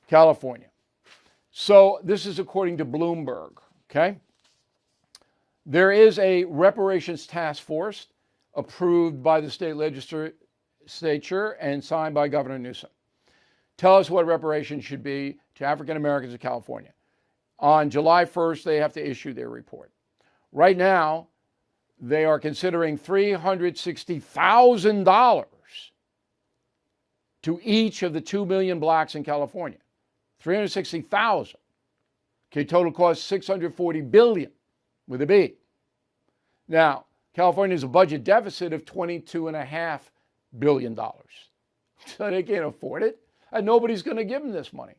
California. So this is according to Bloomberg, okay? There is a reparations task force approved by the state legislature and signed by Governor Newsom. Tell us what reparations should be to African Americans in California. On July 1st, they have to issue their report. Right now, they are considering $360,000 to each of the 2 million blacks in California. $360,000. Okay, total cost $640 billion with a B. Now, California has a budget deficit of $22.5 billion. So they can't afford it. And nobody's going to give them this money.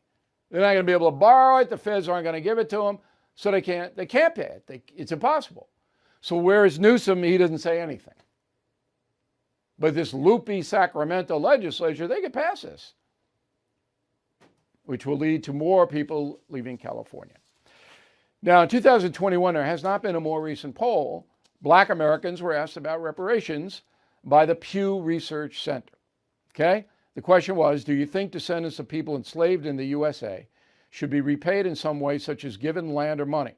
They're not going to be able to borrow it. The feds aren't going to give it to them. So they can't pay it. It's impossible. So whereas Newsom, he doesn't say anything. But this loopy Sacramento legislature, they could pass this, which will lead to more people leaving California. Now, in 2021, there has not been a more recent poll. Black Americans were asked about reparations by the Pew Research Center. Okay? The question was, do you think descendants of people enslaved in the USA should be repaid in some way, such as given land or money?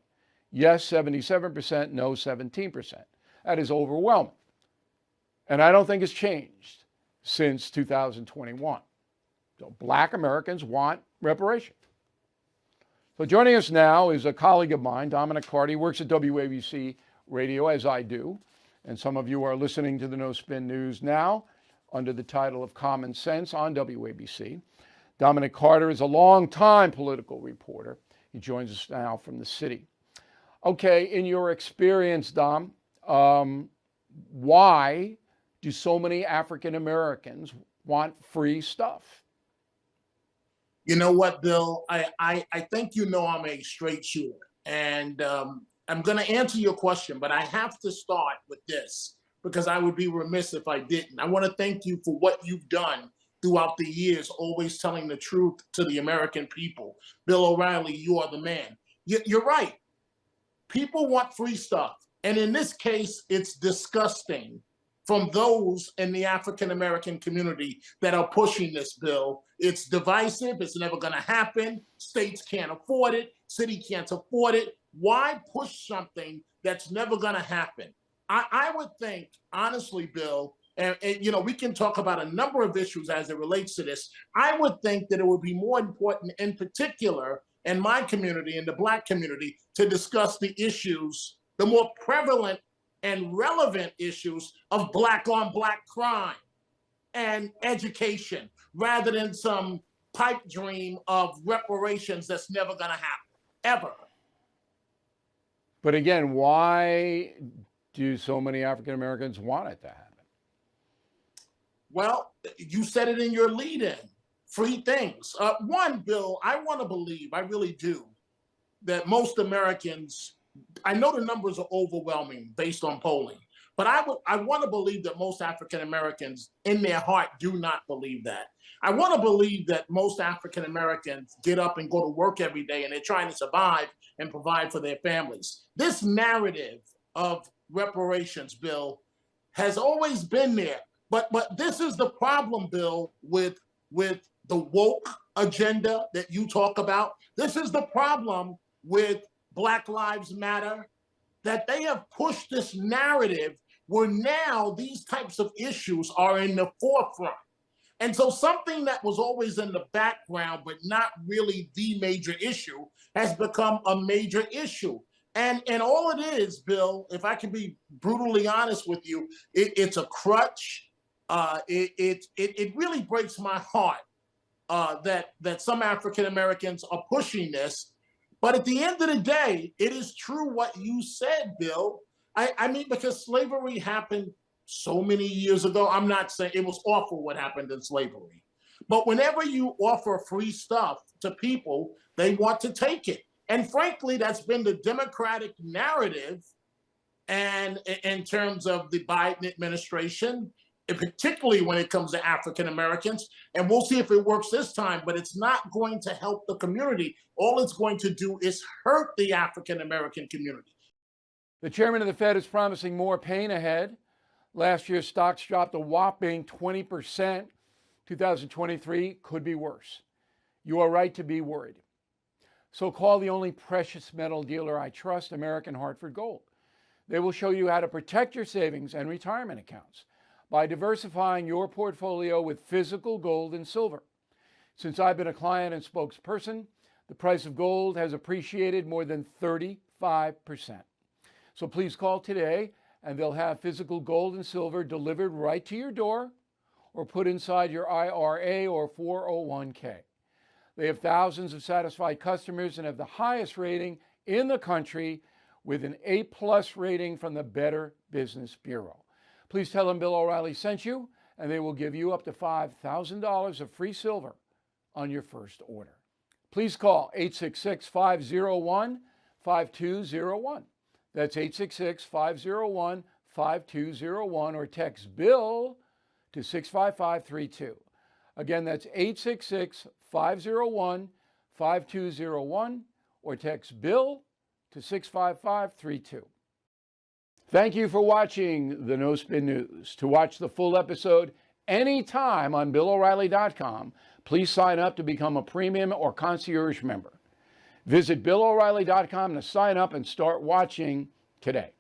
Yes, 77%, no, 17%. That is overwhelming. And I don't think it's changed since 2021. So black Americans want reparations. So joining us now is a colleague of mine, Dominic Carter. He works at WABC Radio, as I do. And some of you are listening to the No Spin News now under the title of Common Sense on WABC. Dominic Carter is a longtime political reporter. He joins us now from the city. Okay, in your experience, Dom, why do so many African Americans want free stuff? You know what, Bill? I think you know I'm a straight shooter. And I'm going to answer your question, but I have to start with this because I would be remiss if I didn't. I want to thank you for what you've done throughout the years, always telling the truth to the American people. Bill O'Reilly, you are the man. You're right. People want free stuff. And in this case, it's disgusting from those in the African-American community that are pushing this bill. It's divisive. It's never going to happen. States can't afford it. City can't afford it. Why push something that's never going to happen? I would think, honestly, Bill, and you know, we can talk about a number of issues as it relates to this. I would think that it would be more important, in particular, in my community, in the Black community, to discuss the issues, the more prevalent and relevant issues of Black on Black crime and education, rather than some pipe dream of reparations that's never going to happen, ever. But again, why do so many African Americans want it to happen? Well, you said it in your lead-in. Free things. One, Bill, I want to believe, I really do, that most Americans, I know the numbers are overwhelming based on polling, but I want to believe that most African Americans in their heart do not believe that. I want to believe that most African Americans get up and go to work every day and they're trying to survive and provide for their families. This narrative of reparations, Bill, has always been there. But this is the problem, Bill, with the woke agenda that you talk about. This is the problem with Black Lives Matter, that they have pushed this narrative where now these types of issues are in the forefront. And so something that was always in the background, but not really the major issue, has become a major issue. And all it is, Bill, if I can be brutally honest with you, it's a crutch. It really breaks my heart that some African Americans are pushing this. But at the end of the day, it is true what you said, Bill. I mean, because slavery happened so many years ago. I'm not saying it was awful what happened in slavery. But whenever you offer free stuff to people, they want to take it. And frankly, that's been the Democratic narrative, and in terms of the Biden administration, and particularly when it comes to African Americans. And we'll see if it works this time, but it's not going to help the community. All it's going to do is hurt the African American community. The chairman of the Fed is promising more pain ahead. Last year, stocks dropped a whopping 20%. 2023 could be worse. You are right to be worried. So call the only precious metal dealer I trust, American Hartford Gold. They will show you how to protect your savings and retirement accounts by diversifying your portfolio with physical gold and silver. Since I've been a client and spokesperson, the price of gold has appreciated more than 35%. So please call today and they'll have physical gold and silver delivered right to your door or put inside your IRA or 401k. They have thousands of satisfied customers and have the highest rating in the country with an A+ rating from the Better Business Bureau. Please tell them Bill O'Reilly sent you, and they will give you up to $5,000 of free silver on your first order. Please call 866-501-5201. That's 866-501-5201, or text BILL to 65532. Again, that's 866-501-5201, or text BILL to 65532. Thank you for watching the No Spin News. To watch the full episode anytime on BillO'Reilly.com, please sign up to become a premium or concierge member. Visit BillO'Reilly.com to sign up and start watching today.